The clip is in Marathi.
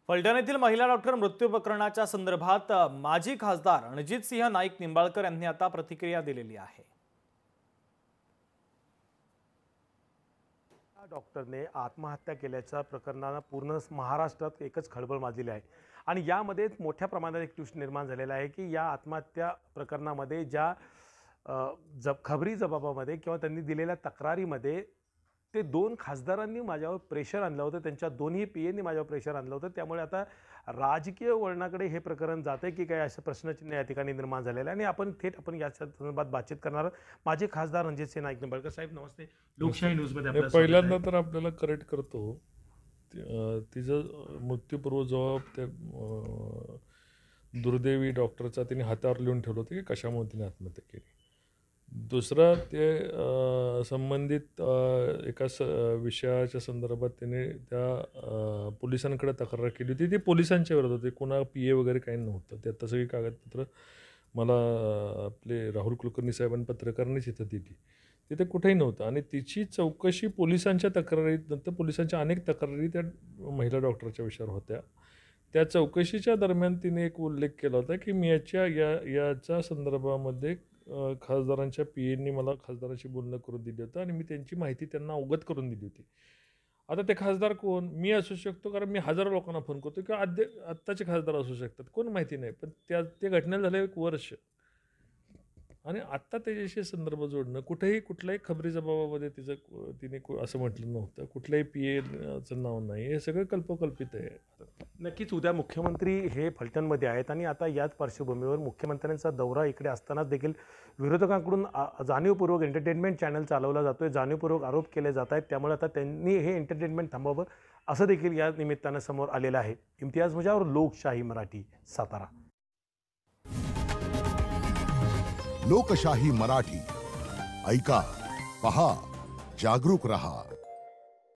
फलटण येथील महिला डॉक्टर मृत्यू प्रकरणाच्या संदर्भात माजी खासदार रणजितसिंह नाईक निंबाळकर यांनी आता प्रतिक्रिया दिलेली आहे। डॉक्टरने आत्महत्या केल्याच्या प्रकरणाला पूर्ण महाराष्ट्रात एकच खळबळ माजलेली आहे आणि यामध्ये मोठ्या प्रमाणात एक ट्विस्ट निर्माण झालेला आहे की या आत्महत्या प्रकरणामध्ये ज्या खबरी जबाबामध्ये किंवा त्यांनी दिलेल्या तक्रारीमध्ये ते दोन खासदारांनी माझ्यावर प्रेशर आणलं होतं, त्यांच्या दोन्ही पीएनी माझ्यावर प्रेशर आणलं होतं। त्यामुळे आता राजकीय वळणाकडे हे प्रकरण जाते की काय असं प्रश्नचिन्ह या ठिकाणी निर्माण झालेलं आहे आणि आपण थेट या संदर्भात बातचीत करणार। माझे खासदार रणजितसिंह नाईक निंबाळकर साहेब, नमस्ते। लोकशाही न्यूजमध्ये आपलं पहिल्यांदा तर आपल्याला करेक्ट करतो, तिचं मृत्यूपूर्व जबाब त्या दुर्दैवी डॉक्टरचा तिने हातावर लिहून ठेवलं होतं की कशामुळे तिने आत्महत्या केली। दुसरा ते संबंधित एका विषयाच्या संदर्भात त्याने त्या पोलिसांकडे तक्रार केली होती। ती पोलिसांच्या विरोधात होती, कोणा पीए वगैरे काही नव्हतं। त्यात सगळी कागदपत्र मला आपले राहुल कुलकर्णी साहेबांनी पत्रकारांनीच इथं दिली, तिथे कुठेही नव्हतं। आणि तिची चौकशी पोलिसांच्या तक्रारीनंतर पोलिसांच्या अनेक तक्रारी त्या महिला डॉक्टरच्या विषयावर होत्या। त्या चौकशीच्या दरम्यान तिने एक उल्लेख केला होता की मी याच्या संदर्भामध्ये खासदारांच्या पीएनी मला खासदाराशी बोलणं करून दिलं होतं आणि मी त्यांची माहिती त्यांना अवगत करून दिली होती। आता ते खासदार कोण? मी असू शकतो, कारण मी हजारो लोकांना फोन करतो, किंवा आत्ताचे खासदार असू शकतात, कोण माहिती नाही। पण ते घटनेला झालं 1 वर्ष आणि आत्ता त्याच्याशी संदर्भ जोडणं, कुठल्याही खबरी जबाबामध्ये तिने असं म्हटलं नव्हतं, कुठल्याही पीएचं नाव नाही, हे सगळं कल्पकल्पित आहे। नक्कीच उद्या मुख्यमंत्री हे फलटणमध्ये आहेत आणि आता याच पार्श्वभूमीवर मुख्यमंत्र्यांचा दौरा इकडे असतानाच देखील विरोधकांकडून जाणीवपूर्वक एंटरटेनमेंट चॅनल चालवला जातोय, जाणीवपूर्वक आरोप केले जात आहेत। त्यामुळे आता त्यांनी हे एंटरटेनमेंट थांबवावं असं देखील या निमित्तानं समोर आलेलं आहे। इम्तियाज मुजावर, लोकशाही मराठी, सातारा। लोकशाही मराठी, ऐका, पहा, जागरूक रहा।